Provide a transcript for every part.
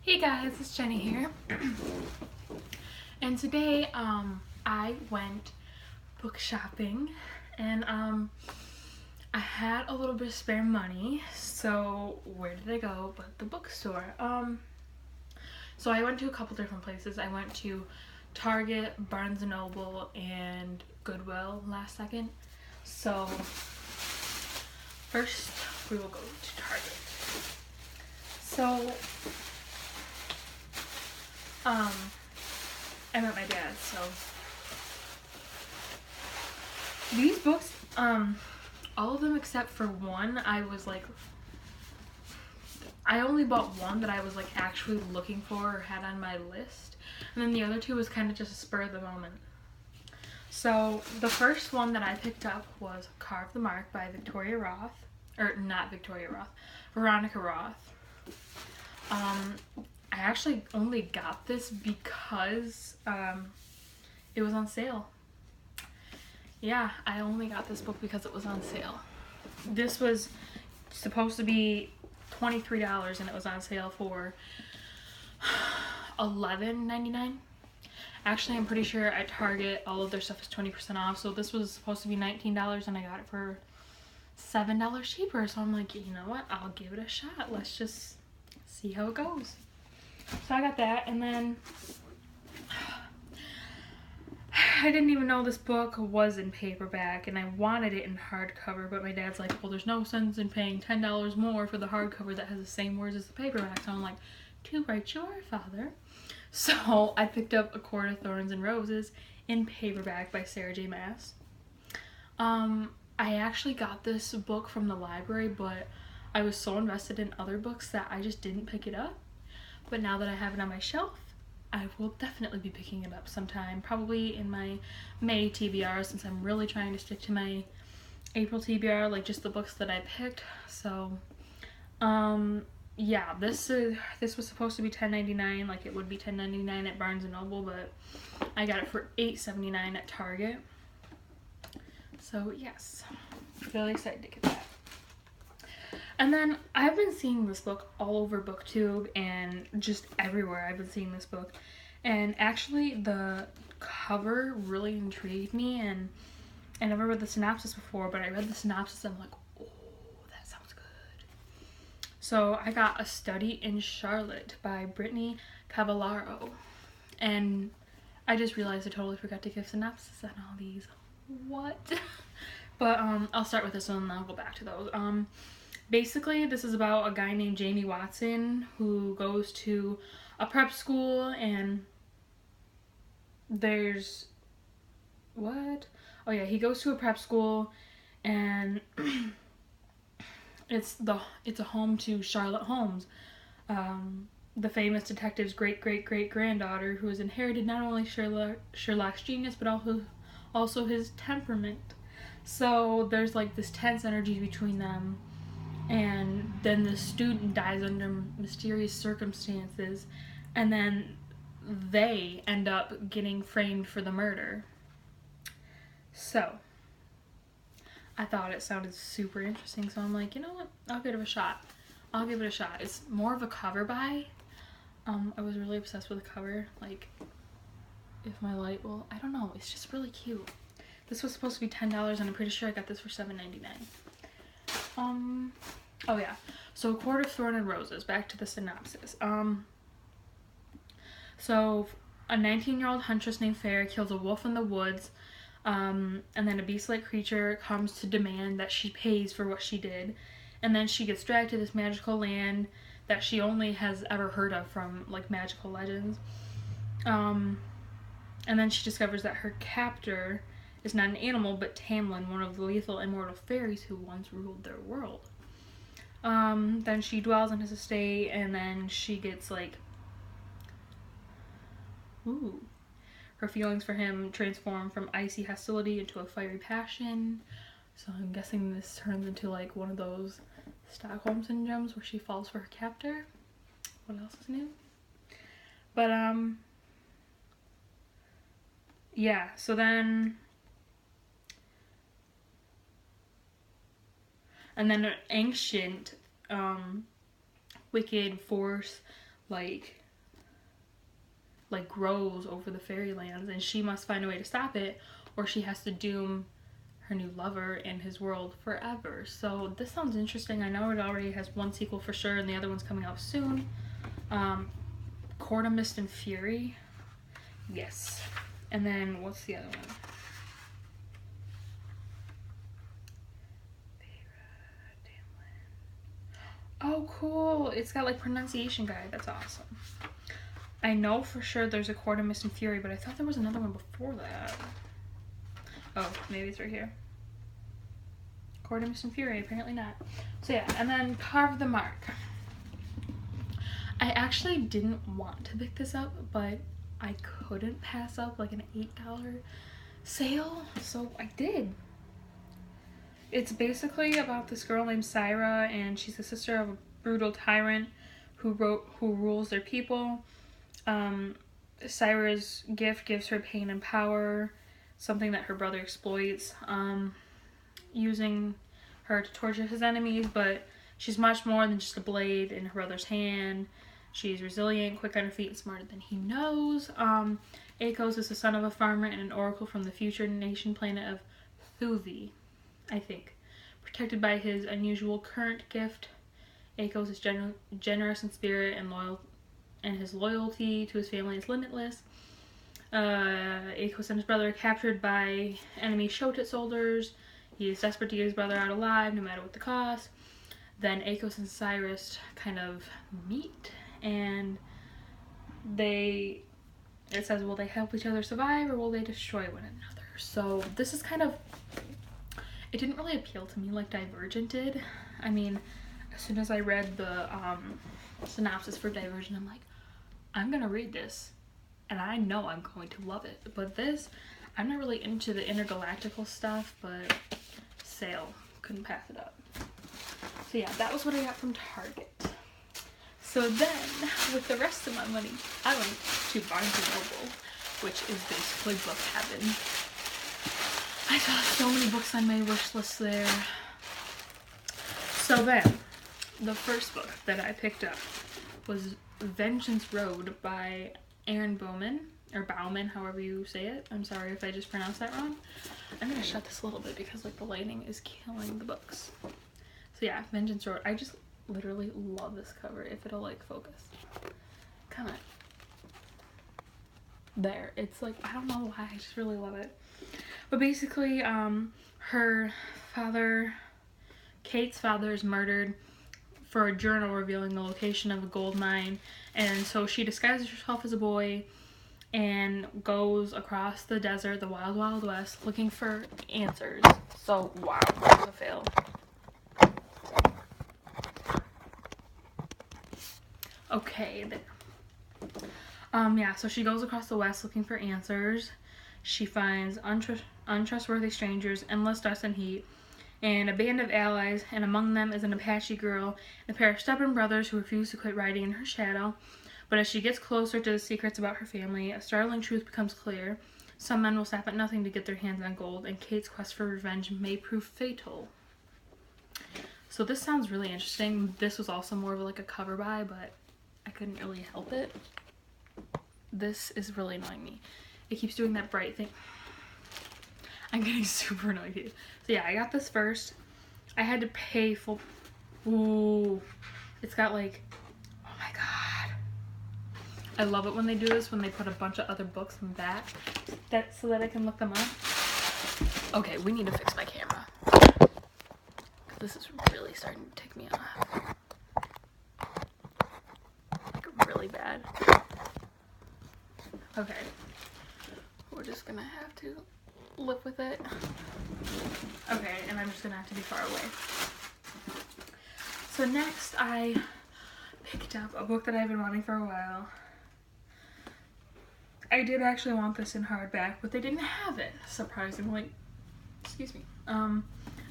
Hey guys, it's Jenny here. And today I went book shopping and I had a little bit of spare money. So where did I go but the bookstore? So I went to a couple different places. I went to Target, Barnes& Noble, and Goodwill last second. So first we will go to Target. So I'm at my dad's, so these books, all of them except for one, I only bought one that I was like actually looking for or had on my list, and then the other two was kind of just a spur of the moment. So the first one that I picked up was Carve the Mark by Victoria Roth, or not Victoria Roth, Veronica Roth. I actually only got this because it was on sale. Yeah, I only got this book because it was on sale. This was supposed to be $23 and it was on sale for $11.99. Actually, I'm pretty sure at Target all of their stuff is 20% off, so this was supposed to be $19 and I got it for $7 cheaper. So I'm like, you know what? I'll give it a shot. Let's just see how it goes. So I got that, and then I didn't even know this book was in paperback, and I wanted it in hardcover, but my dad's like, well, there's no sense in paying $10 more for the hardcover that has the same words as the paperback. So I'm like, too right you are, father. So I picked up A Court of Thorns and Roses in paperback by Sarah J. Maas. I actually got this book from the library, but I was so invested in other books that I just didn't pick it up. But now that I have it on my shelf, I will definitely be picking it up sometime, probably in my May TBR, since I'm really trying to stick to my April TBR, like just the books that I picked. So, yeah, this was supposed to be $10.99, like it would be $10.99 at Barnes & Noble, but I got it for $8.79 at Target. So, yes, really excited to get that. And then I've been seeing this book all over BookTube and just everywhere. I've been seeing this book, and actually the cover really intrigued me, and I never read the synopsis before, but I read the synopsis and I'm like, oh, that sounds good. So I got A Study in Charlotte by Brittany Cavallaro, and I just realized I totally forgot to give synopsis on all these. What? But I'll start with this one and I'll go back to those. Basically, this is about a guy named Jamie Watson who goes to a prep school, and there's... what? Oh yeah, he goes to a prep school, and it's a home to Charlotte Holmes, the famous detective's great-great-great-granddaughter, who has inherited not only Sherlock's genius, but also his temperament. So there's like this tense energy between them. And then the student dies under mysterious circumstances, and then they end up getting framed for the murder. So I thought it sounded super interesting, so I'm like, you know what, I'll give it a shot. It's more of a cover buy. I was really obsessed with the cover. Like, if my light will, I don't know, it's just really cute. This was supposed to be $10, and I'm pretty sure I got this for $7.99. Oh yeah, so A Court of Thorns and Roses, back to the synopsis. So a 19-year-old huntress named Farah kills a wolf in the woods, and then a beast-like creature comes to demand that she pays for what she did, and then she gets dragged to this magical land that she only has ever heard of from, like, magical legends. And then she discovers that her captor is not an animal, but Tamlin, one of the lethal immortal fairies who once ruled their world. Then she dwells on his estate, and then she gets, like, her feelings for him transform from icy hostility into a fiery passion. So I'm guessing this turns into, like, one of those Stockholm syndromes where she falls for her captor. What else is new? But, yeah, so then... and then an ancient, wicked force like grows over the fairylands, and she must find a way to stop it, or she has to doom her new lover and his world forever. So this sounds interesting. I know it already has one sequel for sure, and the other one's coming out soon. Court of Mist and Fury. Yes. And then what's the other one? Oh, cool. It's got like pronunciation guide. That's awesome. I know for sure there's a Court of Mist and Fury, but I thought there was another one before that. Oh, maybe it's right here. Court of Mist and Fury, apparently not. So yeah, and then Carve the Mark. I actually didn't want to pick this up, but I couldn't pass up like an $8 sale, so I did. It's basically about this girl named Syra, and she's the sister of a brutal tyrant who rules their people. Syra's gift gives her pain and power, something that her brother exploits, using her to torture his enemies, but she's much more than just a blade in her brother's hand. She's resilient, quick on her feet, and smarter than he knows. Akos is the son of a farmer and an oracle from the future nation planet of Thuvi, I think. Protected by his unusual current gift, Akos is generous in spirit and loyal, and his loyalty to his family is limitless. Akos and his brother are captured by enemy Shotet soldiers. He is desperate to get his brother out alive, no matter what the cost. Then Akos and Cyrus kind of meet, and it says, will they help each other survive, or will they destroy one another? So this is kind of, it didn't really appeal to me like Divergent did. I mean, as soon as I read the synopsis for Divergent, I'm like, I'm gonna read this, and I know I'm going to love it. But this, I'm not really into the intergalactical stuff, but sale, couldn't pass it up. So yeah, that was what I got from Target. So then, with the rest of my money, I went to Barnes & Noble, which is basically book heaven. I saw so many books on my wish list there. So then, the first book that I picked up was Vengeance Road by Aaron Bowman, or Bauman, however you say it. I'm sorry if I just pronounced that wrong. I'm gonna shut this a little bit because like the lighting is killing the books. So yeah, Vengeance Road. I just literally love this cover, if it'll like focus. Come on. There. It's like, I don't know why, I just really love it. But basically, her father, Kate's father, is murdered for a journal revealing the location of a gold mine, and so she disguises herself as a boy and goes across the desert, the wild, wild west, looking for answers. So, wow, that was a fail. Okay, there. Yeah, so she goes across the west looking for answers. She finds untrustworthy strangers, endless dust and heat, and a band of allies, and among them is an Apache girl and a pair of stubborn brothers who refuse to quit riding in her shadow. But as she gets closer to the secrets about her family, a startling truth becomes clear. Some men will stop at nothing to get their hands on gold, and Kate's quest for revenge may prove fatal. So this sounds really interesting. This was also more of like a cover buy, but I couldn't really help it. This is really annoying me. It keeps doing that bright thing. I'm getting super annoyed here. So yeah, I got this first. I had to pay full. Ooh. It's got like, oh my god. I love it when they do this, when they put a bunch of other books in the back, so that I can look them up. Okay, we need to fix my camera. This is really starting to tick me off. Like, really bad. Okay. We're just gonna have to live with it. Okay, and I'm just gonna have to be far away. So next, I picked up a book that I've been wanting for a while. I did actually want this in hardback, but they didn't have it, surprisingly. Excuse me. And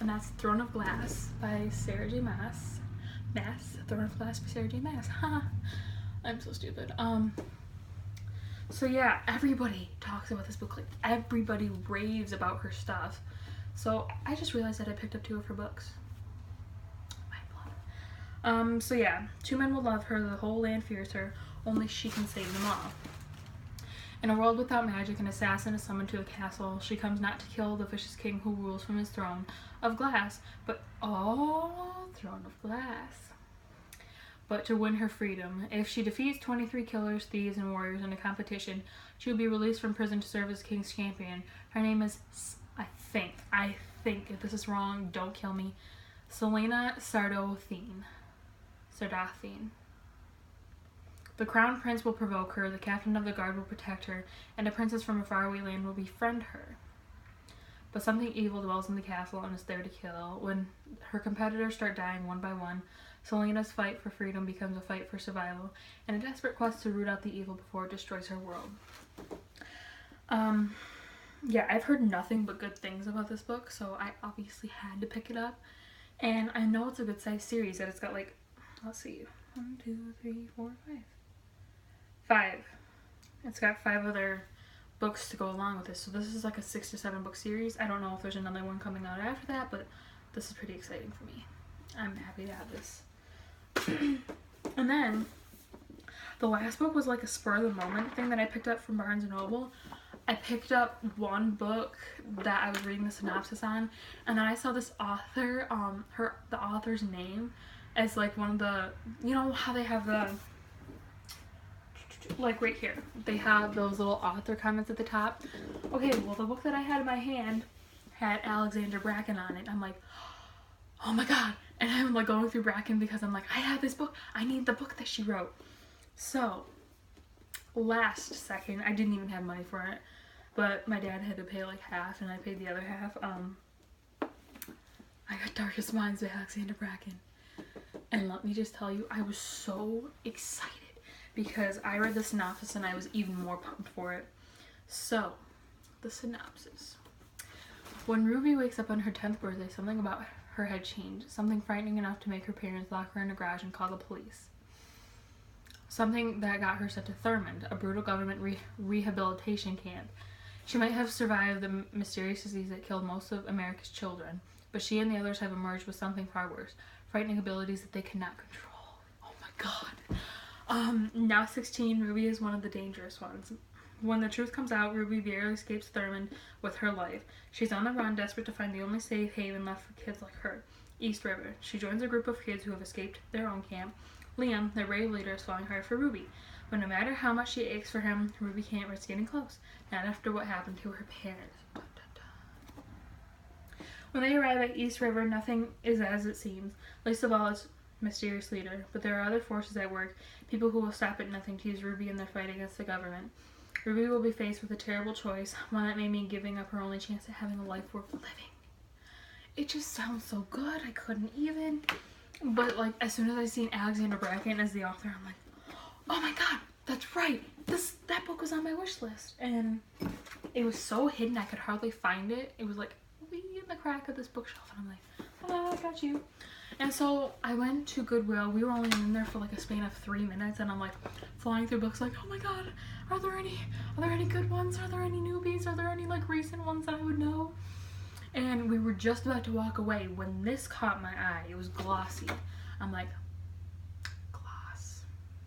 that's Throne of Glass by Sarah J. Maas. Throne of Glass by Sarah J. Maas. Haha. I'm so stupid. So yeah, everybody talks about this book. Like, everybody raves about her stuff. So I just realized that I picked up 2 of her books. So yeah, two men will love her, the whole land fears her, only she can save them all. In a world without magic, an assassin is summoned to a castle. She comes not to kill the vicious king who rules from his throne of glass, but throne of glass, but to win her freedom. If she defeats 23 killers, thieves, and warriors in a competition, she will be released from prison to serve as king's champion. Her name is, I think, if this is wrong, don't kill me, Celaena Sardothene. The crown prince will provoke her, the captain of the guard will protect her, and a princess from a faraway land will befriend her. But something evil dwells in the castle and is there to kill. When her competitors start dying one by one, Celaena's fight for freedom becomes a fight for survival, and a desperate quest to root out the evil before it destroys her world. Yeah, I've heard nothing but good things about this book, so I obviously had to pick it up. And I know it's a good sized series, that it's got like, let's see, 1, 2, 3, 4, 5. 5. It's got 5 other books to go along with this. So this is like a 6 to 7 book series. I don't know if there's another one coming out after that, but this is pretty exciting for me. I'm happy to have this. And then the last book was like a spur of the moment thing that I picked up from Barnes & Noble. I picked up one book that I was reading the synopsis on, and then I saw this author, the author's name as like one of the, you know how they have the, like right here, they have those little author comments at the top. Okay, well the book that I had in my hand had Alexandra Bracken on it. I'm like, oh my god. And I'm like going through Bracken because I'm like, I have this book, I need the book that she wrote. So last second, I didn't even have money for it, but my dad had to pay like half and I paid the other half. I got Darkest Minds by Alexandra Bracken, and let me just tell you, I was so excited because I read the synopsis and I was even more pumped for it. So, the synopsis. When Ruby wakes up on her 10th birthday, something about her had changed. Something frightening enough to make her parents lock her in a garage and call the police. Something that got her sent to Thurmond, a brutal government rehabilitation camp. She might have survived the mysterious disease that killed most of America's children, but she and the others have emerged with something far worse. Frightening abilities that they cannot control. Oh my god. Now 16, Ruby is one of the dangerous ones. When the truth comes out, Ruby barely escapes Thurmond with her life. She's on the run, desperate to find the only safe haven left for kids like her, East River. She joins a group of kids who have escaped their own camp. Liam, their brave leader, is falling hard for Ruby. But no matter how much she aches for him, Ruby can't risk getting close. Not after what happened to her parents. When they arrive at East River, nothing is as it seems. Least of all, its mysterious leader. But there are other forces at work, people who will stop at nothing to use Ruby in their fight against the government. Ruby will be faced with a terrible choice, one that may mean giving up her only chance at having a life worth living. It just sounds so good, I couldn't even. But like, as soon as I seen Alexandra Bracken as the author, I'm like, oh my god, that's right. That book was on my wish list. And it was so hidden I could hardly find it. It was like in the crack of this bookshelf, and I'm like, oh, I got you. And so I went to Goodwill. We were only in there for like a span of 3 minutes, and I'm like flying through books like, oh my god, are there any good ones? Are there any newbies? Are there any like recent ones that I would know? And we were just about to walk away when this caught my eye. It was glossy. I'm like, gloss.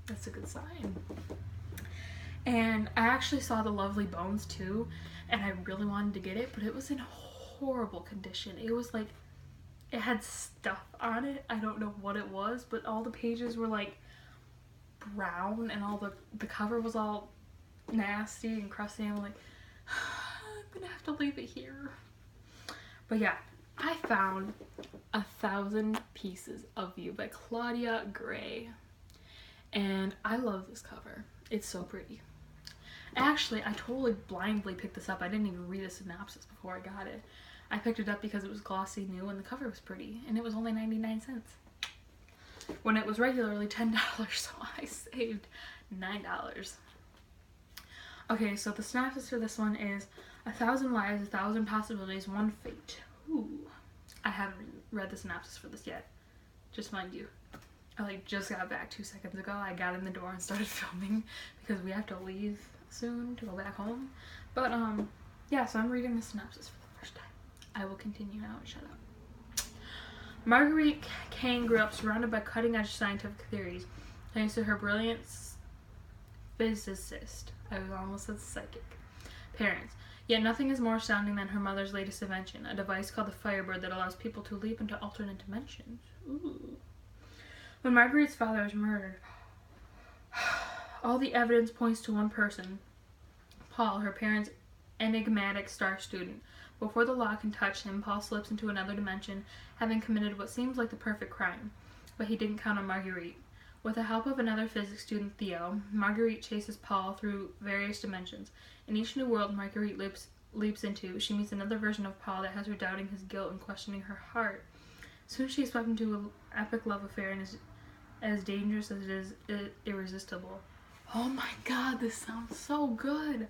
That's a good sign. And I actually saw The Lovely Bones too, and I really wanted to get it, but it was in horrible condition. It was like, it had stuff on it. I don't know what it was, but all the pages were like brown, and all the cover was all nasty and crusty. I'm like, I'm gonna have to leave it here. But yeah, I found 1,000 Pieces of You by Claudia Gray, and I love this cover. It's so pretty. Actually, I totally blindly picked this up. I didn't even read a synopsis before I got it. I picked it up because it was glossy new and the cover was pretty, and it was only 99 cents. When it was regularly $10, so I saved $9. Okay, so the synopsis for this one is 1,000 lives, 1,000 possibilities, one fate. Ooh. I haven't read the synopsis for this yet. Just mind you. I like just got back 2 seconds ago. I got in the door and started filming because we have to leave soon to go back home. But yeah, so I'm reading the synopsis for the first time. I will continue now and shut up. Marguerite Kane grew up surrounded by cutting-edge scientific theories, thanks to her brilliant physicist, I almost said psychic, parents. Yet nothing is more astounding than her mother's latest invention, a device called the Firebird that allows people to leap into alternate dimensions. Ooh. When Marguerite's father was murdered, all the evidence points to one person, Paul, her parents' enigmatic star student. Before the law can touch him, Paul slips into another dimension, having committed what seems like the perfect crime. But he didn't count on Marguerite. With the help of another physics student, Theo, Marguerite chases Paul through various dimensions. In each new world Marguerite leaps into, she meets another version of Paul that has her doubting his guilt and questioning her heart. Soon she is swept into an epic love affair and is as dangerous as it is irresistible. Oh my god, this sounds so good!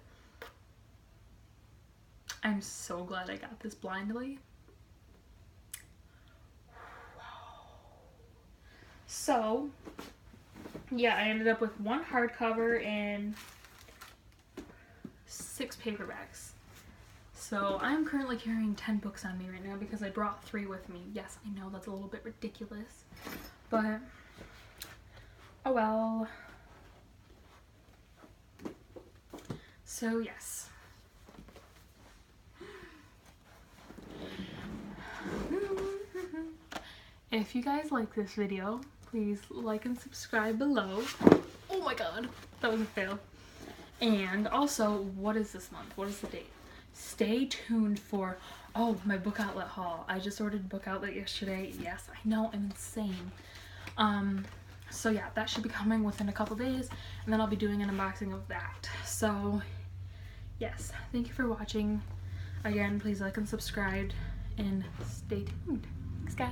I'm so glad I got this blindly. So, yeah, I ended up with 1 hardcover and 6 paperbacks. So, I'm currently carrying 10 books on me right now because I brought 3 with me. Yes, I know that's a little bit ridiculous, but oh well. So, yes. If you guys like this video, please like and subscribe below. Oh my god, that was a fail. And also, what is this month? What is the date? Stay tuned for, oh, my book outlet haul. I just ordered book outlet yesterday. Yes, I know, I'm insane. So yeah, that should be coming within a couple days, and then I'll be doing an unboxing of that. So yes, thank you for watching. Again, please like and subscribe, and stay tuned. Thanks, guys.